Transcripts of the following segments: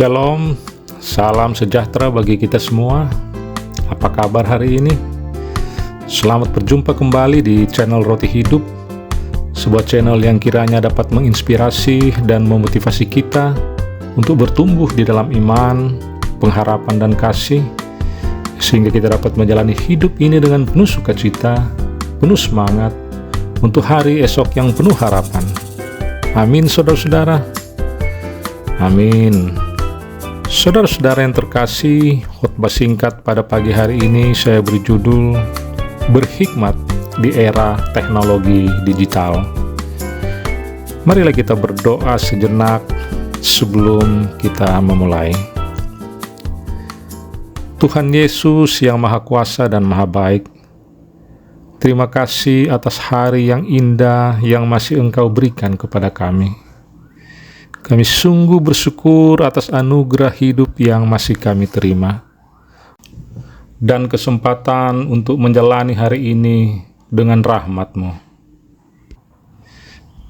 Shalom, salam sejahtera bagi kita semua. Apa kabar hari ini? Selamat berjumpa kembali di channel Roti Hidup, sebuah channel yang kiranya dapat menginspirasi dan memotivasi kita untuk bertumbuh di dalam iman, pengharapan, dan kasih, sehingga kita dapat menjalani hidup ini dengan penuh sukacita, penuh semangat, untuk hari esok yang penuh harapan. Amin, saudara-saudara. Amin. Saudara-saudara yang terkasih, khotbah singkat pada pagi hari ini saya beri judul Berhikmat di Era Teknologi Digital. Marilah kita berdoa sejenak sebelum kita memulai. Tuhan Yesus yang Maha Kuasa dan Maha Baik, terima kasih atas hari yang indah yang masih Engkau berikan kepada kami. Kami sungguh bersyukur atas anugerah hidup yang masih kami terima, dan kesempatan untuk menjalani hari ini dengan rahmat-Mu.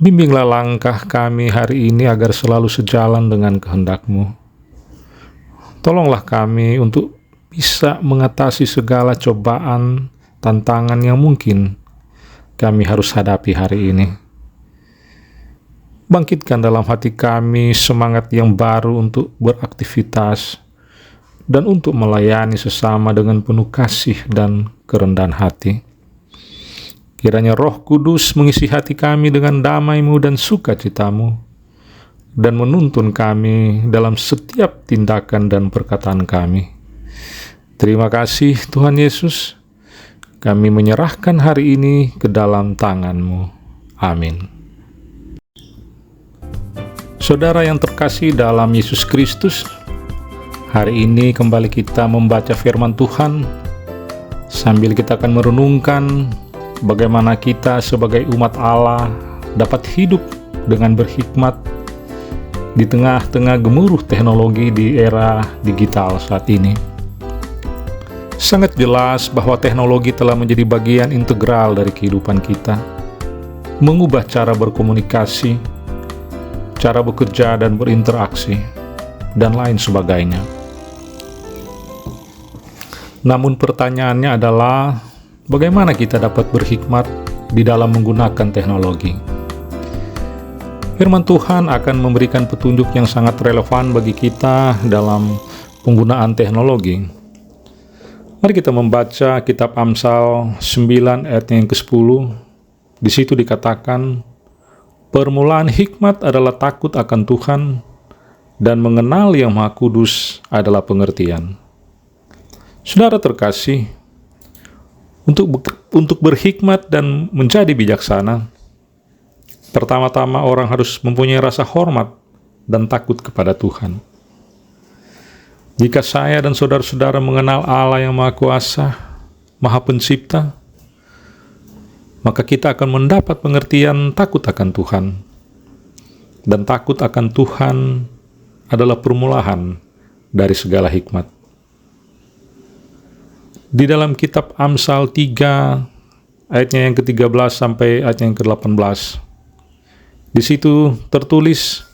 Bimbinglah langkah kami hari ini agar selalu sejalan dengan kehendak-Mu. Tolonglah kami untuk bisa mengatasi segala cobaan, tantangan yang mungkin kami harus hadapi hari ini. Bangkitkan dalam hati kami semangat yang baru untuk beraktivitas dan untuk melayani sesama dengan penuh kasih dan kerendahan hati. Kiranya Roh Kudus mengisi hati kami dengan damai-Mu dan sukacita-Mu, dan menuntun kami dalam setiap tindakan dan perkataan kami. Terima kasih Tuhan Yesus. Kami menyerahkan hari ini ke dalam tangan-Mu. Amin. Saudara yang terkasih dalam Yesus Kristus, hari ini kembali kita membaca firman Tuhan sambil kita akan merenungkan bagaimana kita sebagai umat Allah dapat hidup dengan berhikmat di tengah-tengah gemuruh teknologi di era digital saat ini. Sangat jelas bahwa teknologi telah menjadi bagian integral dari kehidupan kita, mengubah cara berkomunikasi, cara bekerja dan berinteraksi, dan lain sebagainya. Namun pertanyaannya adalah, bagaimana kita dapat berhikmat di dalam menggunakan teknologi? Firman Tuhan akan memberikan petunjuk yang sangat relevan bagi kita dalam penggunaan teknologi. Mari kita membaca kitab Amsal 9 ayat yang ke-10. Di situ dikatakan, permulaan hikmat adalah takut akan Tuhan, dan mengenal Yang Maha Kudus adalah pengertian. Saudara terkasih, untuk berhikmat dan menjadi bijaksana, pertama-tama orang harus mempunyai rasa hormat dan takut kepada Tuhan. Jika saya dan saudara-saudara mengenal Allah yang Maha Kuasa, Maha Pencipta, maka kita akan mendapat pengertian takut akan Tuhan. Dan takut akan Tuhan adalah permulaan dari segala hikmat. Di dalam kitab Amsal 3, ayatnya yang ke-13 sampai ayatnya yang ke-18, di situ tertulis,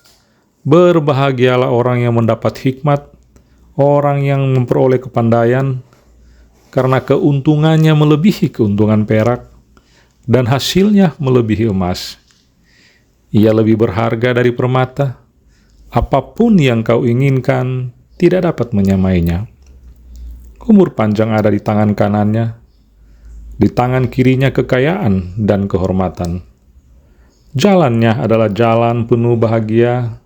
berbahagialah orang yang mendapat hikmat, orang yang memperoleh kepandaian, karena keuntungannya melebihi keuntungan perak, dan hasilnya melebihi emas. Ia lebih berharga dari permata. Apapun yang kau inginkan tidak dapat menyamainya. Umur panjang ada di tangan kanannya, di tangan kirinya kekayaan dan kehormatan. Jalannya adalah jalan penuh bahagia,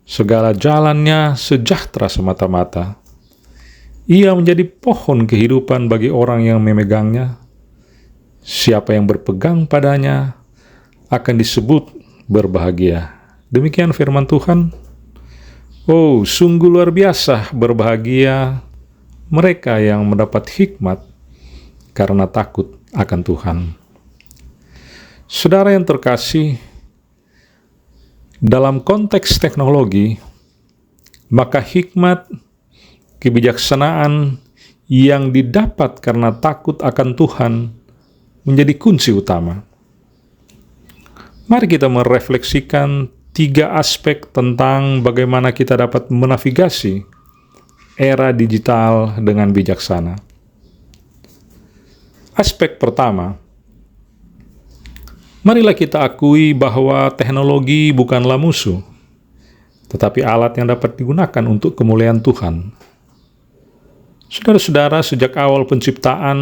segala jalannya sejahtera semata-mata. Ia menjadi pohon kehidupan bagi orang yang memegangnya. Siapa yang berpegang padanya akan disebut berbahagia. Demikian firman Tuhan. Oh, sungguh luar biasa berbahagia mereka yang mendapat hikmat karena takut akan Tuhan. Saudara yang terkasih, dalam konteks teknologi, maka hikmat, kebijaksanaan yang didapat karena takut akan Tuhan menjadi kunci utama. Mari kita merefleksikan 3 aspek tentang bagaimana kita dapat menavigasi era digital dengan bijaksana. Aspek pertama, marilah kita akui bahwa teknologi bukanlah musuh, tetapi alat yang dapat digunakan untuk kemuliaan Tuhan. Saudara-saudara, sejak awal penciptaan,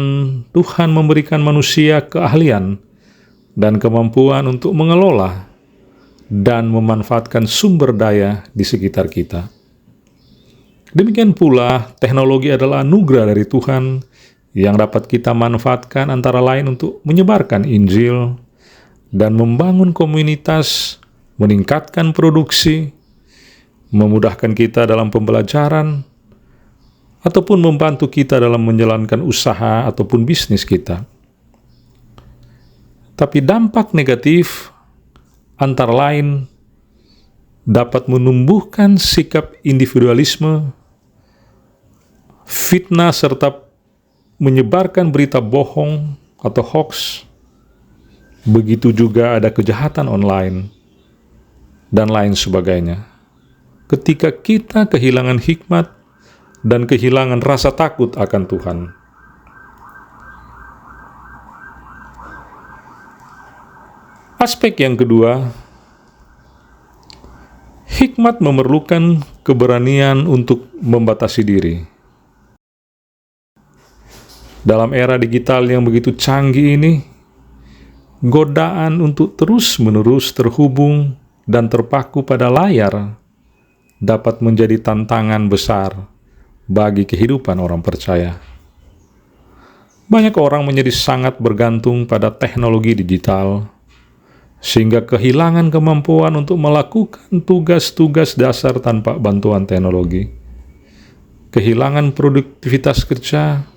Tuhan memberikan manusia keahlian dan kemampuan untuk mengelola dan memanfaatkan sumber daya di sekitar kita. Demikian pula, teknologi adalah anugerah dari Tuhan yang dapat kita manfaatkan antara lain untuk menyebarkan Injil dan membangun komunitas, meningkatkan produksi, memudahkan kita dalam pembelajaran, ataupun membantu kita dalam menjalankan usaha ataupun bisnis kita. Tapi dampak negatif antara lain dapat menumbuhkan sikap individualisme, fitnah, serta menyebarkan berita bohong atau hoax. Begitu juga ada kejahatan online dan lain sebagainya. Ketika kita kehilangan hikmat dan kehilangan rasa takut akan Tuhan. Aspek yang kedua, hikmat memerlukan keberanian untuk membatasi diri. Dalam era digital yang begitu canggih ini, godaan untuk terus-menerus terhubung dan terpaku pada layar dapat menjadi tantangan besar bagi kehidupan orang percaya. Banyak orang menjadi sangat bergantung pada teknologi digital, sehingga kehilangan kemampuan untuk melakukan tugas-tugas dasar tanpa bantuan teknologi. Kehilangan produktivitas kerja,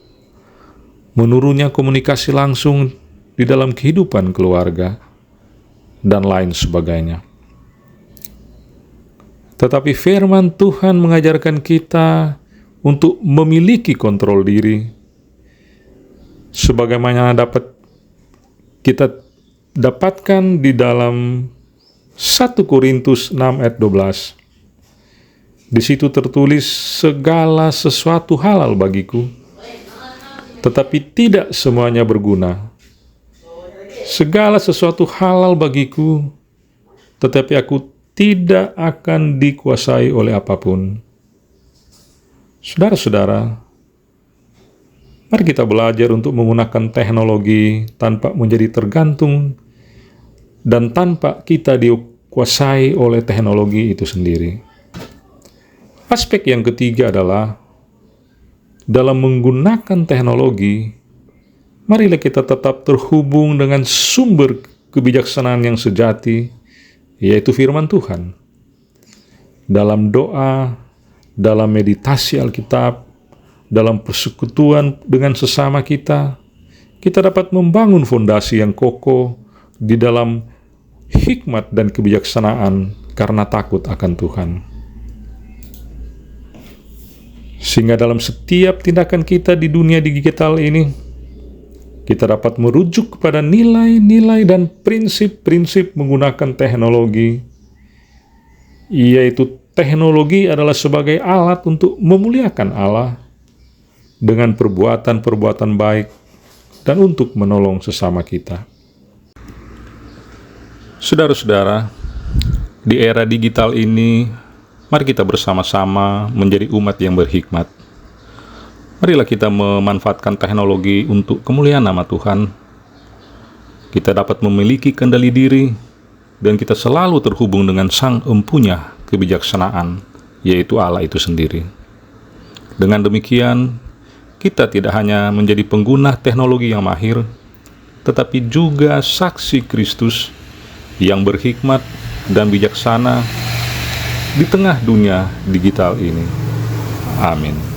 menurunnya komunikasi langsung di dalam kehidupan keluarga, dan lain sebagainya. Tetapi firman Tuhan mengajarkan kita untuk memiliki kontrol diri, sebagaimana dapat kita dapatkan di dalam 1 Korintus 6 ayat 12. Di situ tertulis, segala sesuatu halal bagiku, tetapi tidak semuanya berguna. Segala sesuatu halal bagiku, tetapi aku tidak akan dikuasai oleh apapun. Saudara-saudara, mari kita belajar untuk menggunakan teknologi tanpa menjadi tergantung dan tanpa kita dikuasai oleh teknologi itu sendiri. Aspek yang ketiga adalah, dalam menggunakan teknologi, marilah kita tetap terhubung dengan sumber kebijaksanaan yang sejati, yaitu firman Tuhan. Dalam doa, dalam meditasi Alkitab, dalam persekutuan dengan sesama kita dapat membangun fondasi yang kokoh di dalam hikmat dan kebijaksanaan karena takut akan Tuhan. Sehingga dalam setiap tindakan kita di dunia digital ini, kita dapat merujuk kepada nilai-nilai dan prinsip-prinsip menggunakan teknologi, yaitu teknologi adalah sebagai alat untuk memuliakan Allah dengan perbuatan-perbuatan baik dan untuk menolong sesama kita. Saudara-saudara, di era digital ini, mari kita bersama-sama menjadi umat yang berhikmat. Marilah kita memanfaatkan teknologi untuk kemuliaan nama Tuhan. Kita dapat memiliki kendali diri, dan kita selalu terhubung dengan Sang Empunya kebijaksanaan, yaitu Allah itu sendiri. Dengan demikian, kita tidak hanya menjadi pengguna teknologi yang mahir, tetapi juga saksi Kristus yang berhikmat dan bijaksana di tengah dunia digital ini. Amin.